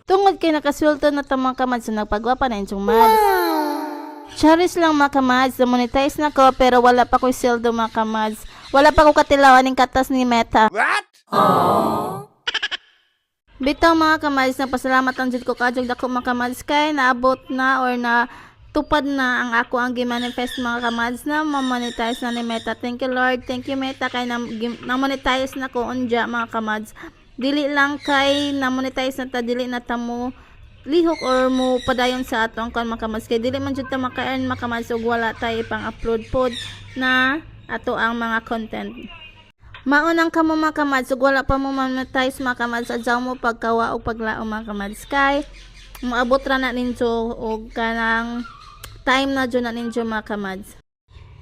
Tungod kay nakasweldo na ta mga kamads, so nagpagwapa na inyong mads. Charis lang mga kamads, monetize na ko pero wala pa ko sweldo mga kamads. Wala pa ko katilawan ng katas ni Meta. What? Bitaw mga kamads, nagpasalamat ang jud ko kajog dako mga kamads kay naabot na or na tupad na ang ako ang gimanifest mga kamads na ma-monetize na ni Meta. Thank you Lord, thank you Meta kay na-monetize na ko unja mga kamads. Dili lang kay na-monetize na ta, dili na ta mo lihok or mo padayon sa ato ang mga kamads kay dili man jud ta maka-earn mga kamads ug wala tay pang-upload pod na ato ang mga content. Maunang kamo mga kamads ug wala pa mo monetize mga kamads, adyaw mo pagkawa o paglao mga kamads kay moabot ra na ninyo og kanang time na dyan na ninyo mga kamads.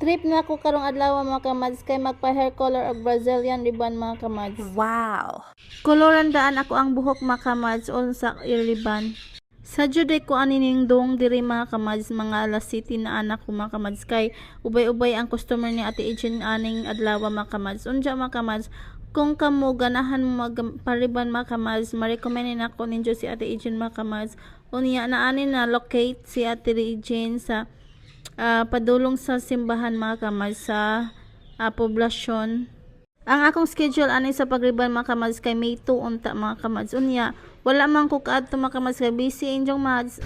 Trip na ako karong adlaw mga kamads kay magpa-hair color og Brazilian ribbon mga kamads. Wow. Koloran daan ako ang buhok mga kamads on sa ear ribbon. Sa juday ko anining dong diri mga kamads, mga alas city na anak ko mga kamads kay ubay-ubay ang customer ni Ate Ejin aning adlaw mga kamads. Unja mga kamads, kung kamo ganahan mo magpariban mga kamads, ma-recommend nako ninyo si Ate Ejin mga kamads. Unya na ani na locate si Ate Ejin sa padulong sa simbahan mga kamads sa poblasyon. Ang akong schedule ani sa pagriban mga kamads kay May 2 unta mga kamads. Unya wala man ko kaadto mga kamads kay busy inyong mads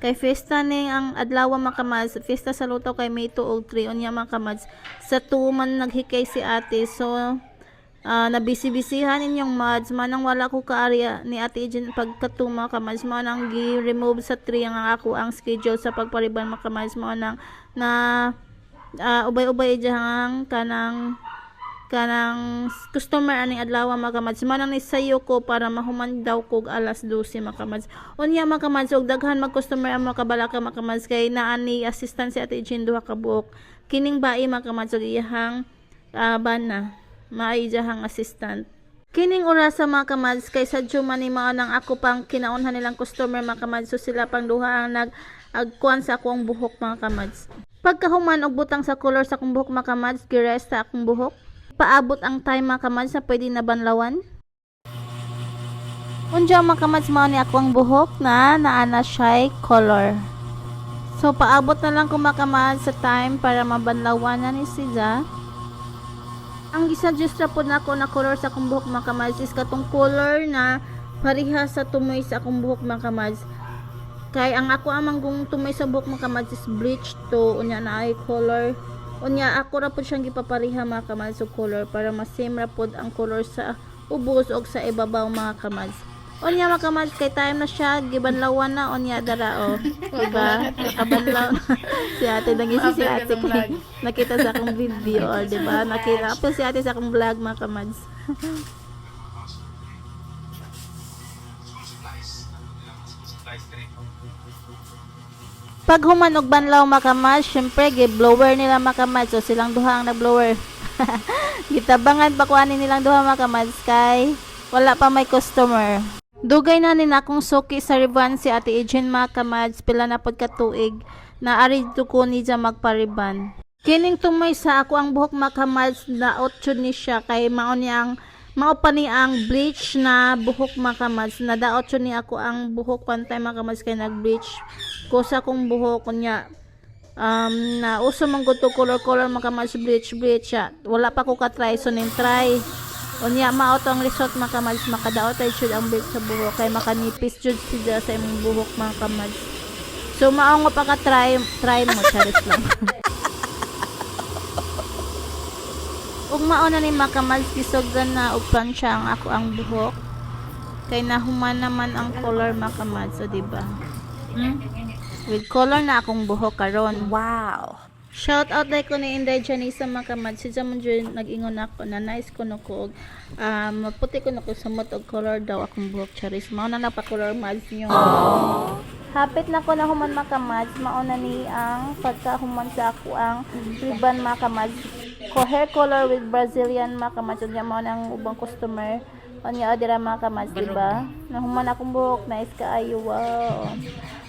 kay fiesta ning ang adlaw mga kamads, fiesta sa Lutaw kay May 2 ug 3. Unya mga kamads sa 2 man naghikay si ate, so nabisi-bisihan inyong mads manang wala ko kaarya ni Ate Ejin pagka 2 mga kamads, manang gi-remove sa 3 ang ako ang schedule sa pagpariban mga kamads, manang na ubay-ubay diyang kanang customer aning adlaw mga kamads, manang nisayo ko para mahuman daw kog alas 12 mga kamads. Unya mga kamads og daghan mag customer ang mga kabalaka mga kamads kay naani assistant si Ate Ejin duha ka buok. Kining bai mga kamads og iyahang bana maayjahang assistant. Kining orasa mga kamads kay sadyo man ni mao nang ako pang kinaunhan nilang customer mga kamads, so sila pang duha ang nag-agkuan sa akong buhok mga kamads. Pagkahuman og butang sa color sa akong buhok mga kamads, girest sa akong buhok. Paabot ang time mga kamads na pwede na banlawan. Unja mga kamads, mao ni akong buhok na naana siya color. So paabot na lang ko mga kamads sa time para mabanlawan na ni siya. Ang gisuggest ra po nako na color sa akong buhok mga kamads is katong color na pareha sa tumoy sa akong buhok mga kamads. Kay ang ako amang tumoy sa buhok mga kamads is bleach to, unya na ay color. Unya ako ra po siyang gipapareha mga kamads og color para mas same ra pod ang color sa ubos og sa ibabaw mga kamads. Unya mga kamads kay time na siya gibanlawan na, unya dara o. Diba? Nakabanlaw si ate nagisi si ate kay nakita sa akong video or diba? Nakita pa si ate sa akong vlog mga kamads. Pag human og banlaw mga kamads, syempre gi-blower nila mga kamads, so silang duha ang nag-blower. Gitabangan pa kuanin nilang duha mga kamads kay wala pa may customer. Dugay na nina akong suki sa ribbon si Ate Ejin mga kamads, pila na pod ka tuig na ari ko ni siya magpariban. Kining tumoy sa ako ang buhok mga kamads na 8 ni siya kay mao pa ni ang bleach na buhok mga kamads, na daot ni ako ang buhok pantay mga kamads kay nag-bleach ko sa akong buhok kunya na uso man gud to color mga kamads, bleach siya. Wala pa ko ka-try, so nin try. Unya mao to ang result mga kamads, makadaot ay jud ang bleach sa buhok kay makanipis jud siya sa imong buhok mga kamads. So mao nga pa ka-try mo charis lang. Ug mao na ni mga kamads, gisugdan na og plancha ang ako ang buhok kay nahuman naman ang color mga kamads, so diba? With color na akong buhok karon. Wow. Shout out dai ko ni Inday Janisa mga kamads, si Jamon jud nag-ingon ako na nice ko og maputi ko nako sa mot og color daw akong buhok charis. Mao na napa-color mads niyo. Hapit na ko na human mga kamads, mao na ni ang pagkahuman sa ako ang ribbon mga kamads. Ko hair color with Brazilian mga kamads, unya mao nang ubang customer. Unya adira mga kamads, diba? Nahuman akong buhok, nice kaayo, wow.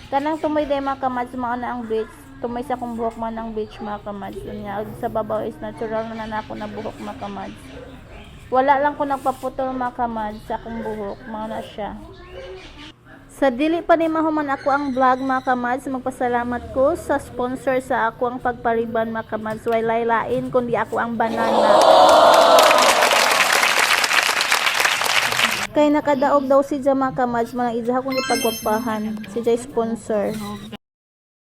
Kanang tumoy day mga kamads, mao na ang bleach. Tumoy sa akong buhok man ang bleach mga kamads. Unya sa babaw is natural na ako na buhok mga kamads. Wala lang ko nagpaputol mga kamads sa akong buhok, mao na siya. Sa dili pa ni mahuman ako ang vlog mga kamads, magpasalamat ko sa sponsor sa ako ang pagpariban mga kamads. Walay lain kundi ako ang banana. Kay nakadaog daw si Jama kamads, mga ija akong ipagwapahan. Si Jay sponsor.